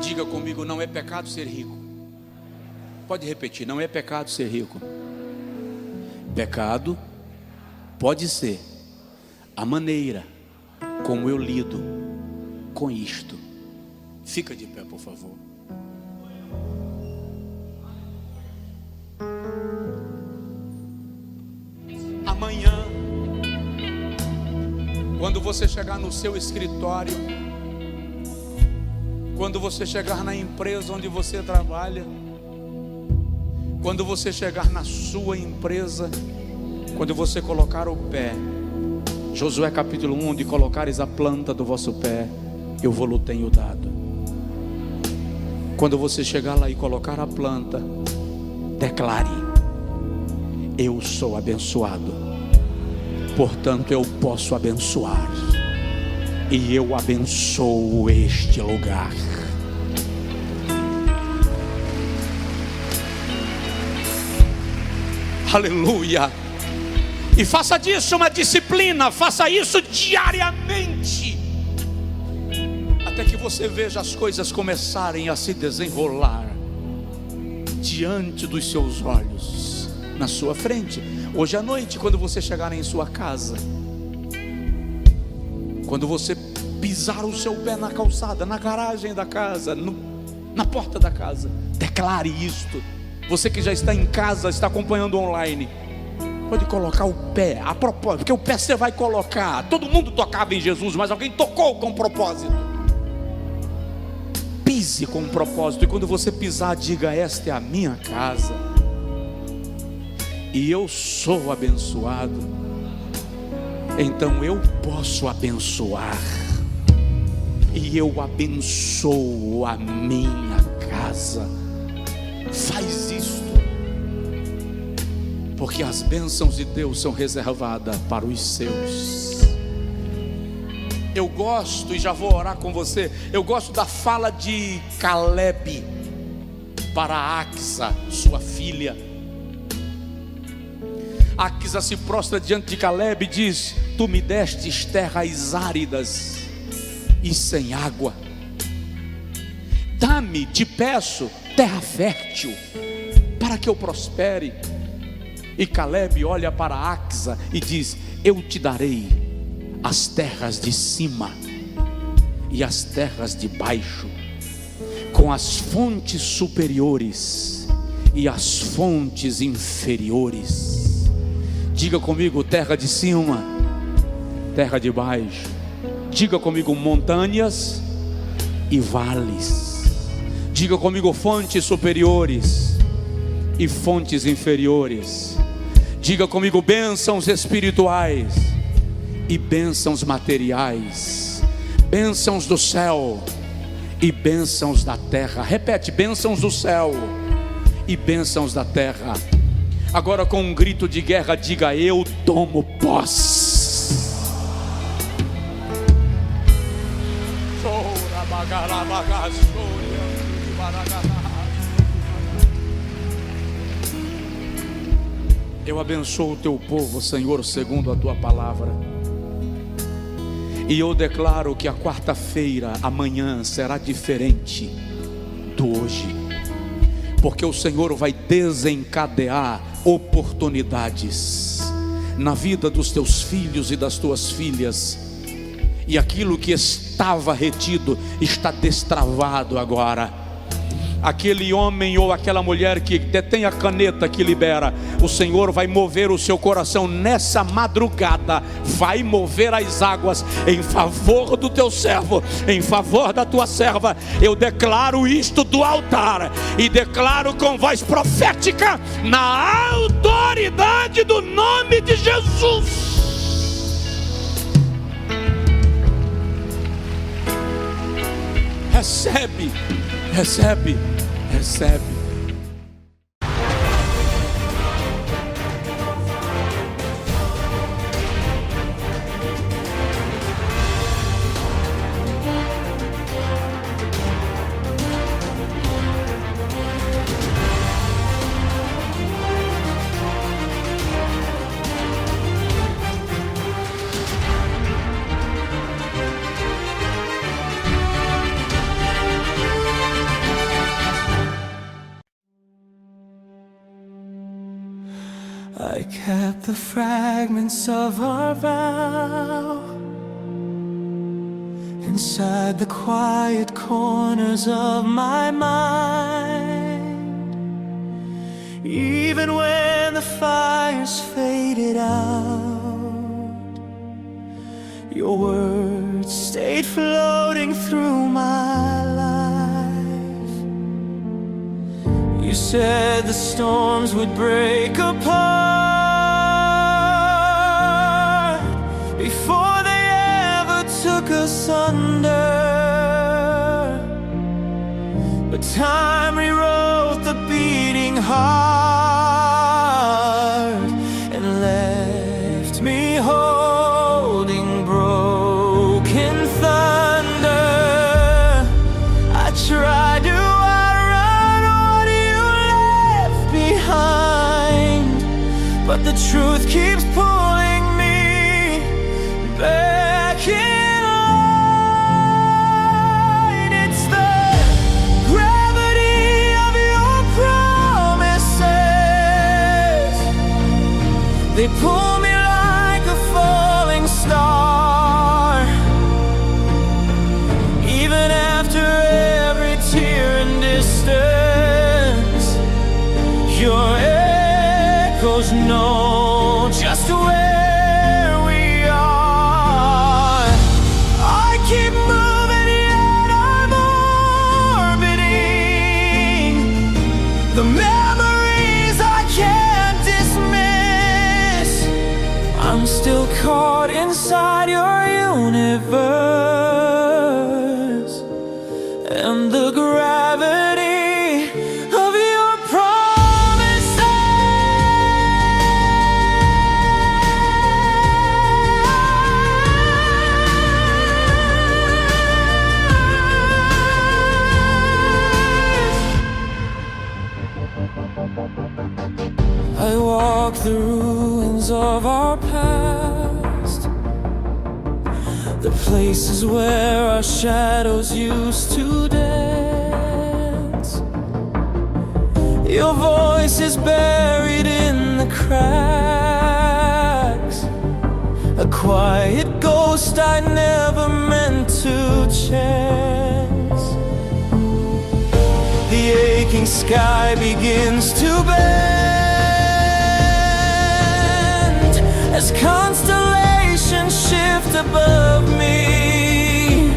Diga comigo: não é pecado ser rico. Pode repetir: não é pecado ser rico. Pecado pode ser a maneira como eu lido com isto. Fica de pé, por favor. Quando você chegar no seu escritório, quando você chegar na empresa onde você trabalha, quando você chegar na sua empresa, quando você colocar o pé, Josué capítulo 1, onde colocares a planta do vosso pé, eu vou-lo tenho dado. Quando você chegar lá e colocar a planta, declare: eu sou abençoado, portanto eu posso abençoar, e eu abençoo este lugar. Aleluia. E faça disso uma disciplina, faça isso diariamente, até que você veja as coisas começarem a se desenrolar diante dos seus olhos, na sua frente. Hoje à noite, quando você chegar em sua casa, quando você pisar o seu pé na calçada, na garagem da casa, na porta da casa, declare isto. Você que já está em casa, está acompanhando online, pode colocar o pé, a propósito, porque o pé você vai colocar. Todo mundo tocava em Jesus, mas alguém tocou com propósito. Pise com propósito, e quando você pisar, diga: esta é a minha casa, e eu sou abençoado, então eu posso abençoar, e eu abençoo a minha casa. Faz isto, porque as bênçãos de Deus são reservadas para os seus. Eu gosto, e já vou orar com você, eu gosto da fala de Caleb para Axa, sua filha. Axa se prostra diante de Caleb e diz: tu me destes terras áridas e sem água, dá-me, te peço, terra fértil, para que eu prospere. E Caleb olha para Axa e diz: eu te darei as terras de cima e as terras de baixo, com as fontes superiores e as fontes inferiores. Diga comigo: terra de cima, terra de baixo. Diga comigo: montanhas e vales. Diga comigo: fontes superiores e fontes inferiores. Diga comigo: bênçãos espirituais e bênçãos materiais, bênçãos do céu e bênçãos da terra. Repete: bênçãos do céu e bênçãos da terra. Agora, com um grito de guerra, diga: eu tomo posse. Eu abençoo o teu povo, Senhor, segundo a tua palavra. E eu declaro que a quarta-feira, amanhã, será diferente do hoje, porque o Senhor vai desencadear oportunidades na vida dos teus filhos e das tuas filhas, e aquilo que estava retido está destravado agora. Aquele homem ou aquela mulher que detém a caneta que libera, o Senhor vai mover o seu coração nessa madrugada, vai mover as águas em favor do teu servo, em favor da tua serva. Eu declaro isto do altar e declaro com voz profética, na autoridade do nome de Jesus. Recebe, recebe, recebe. I kept the fragments of our vow inside the quiet corners of my mind. Even when the fires faded out, Your words stayed floating through my life. You said the storms would break apart before they ever took us under. But time rewrote the beating heart and left me holding broken thunder. I tried to outrun what you left behind, but the truth keeps pulling me back in. They pull me like a falling star. Even after every tear and distance, your echoes know just where we are. I keep moving yet I'm orbiting the memories I can't dismiss. I'm still caught inside your universe and the gravity of your promises. I walk the ruins of our past, the places where our shadows used to dance. Your voice is buried in the cracks, a quiet ghost I never meant to chance. The aching sky begins to bend as constellations shift above me.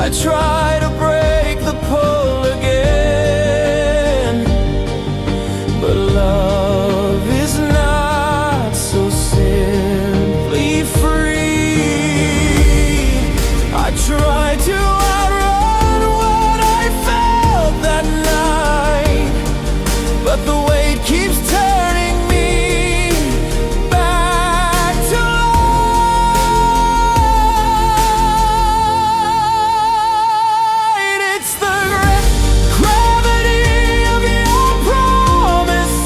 I try to break the pull again, but love is not so simply free. I try to outrun what I felt that night, but the weight keeps turning me back to light. It's the gravity of your promises.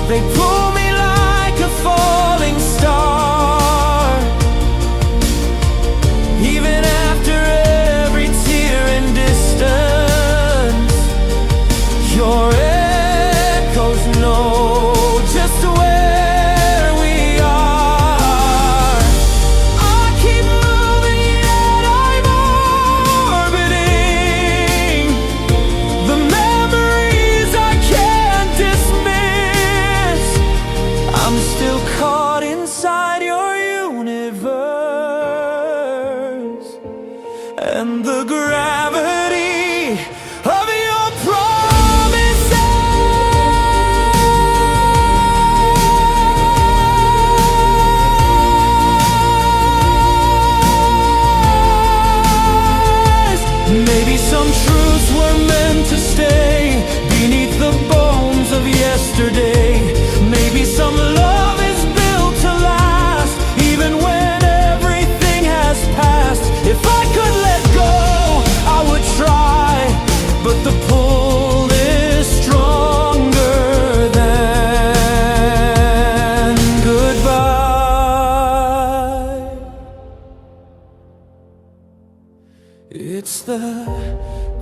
They pull me like a falling star. Even after every tear and distance, your echoes know just where we are. I keep moving yet I'm orbiting the memories I can't dismiss. I'm still caught inside your universe and the gravity of your promises. Maybe some truths were meant to stay beneath the bones of yesterday. Maybe some love is built to last, even when everything has passed. If I could let go, I would try, but the pull is stronger than goodbye. It's the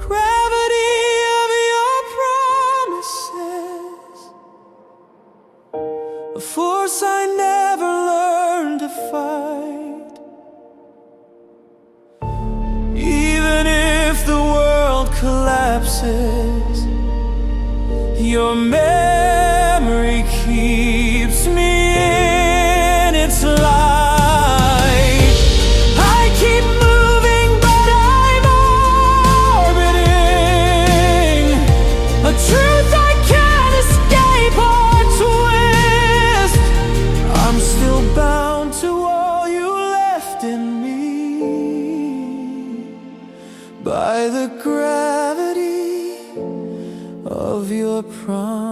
gravity of your promises, a force I never learned to fight. Even if the world collapses, your memory keeps me in by the gravity of your promise.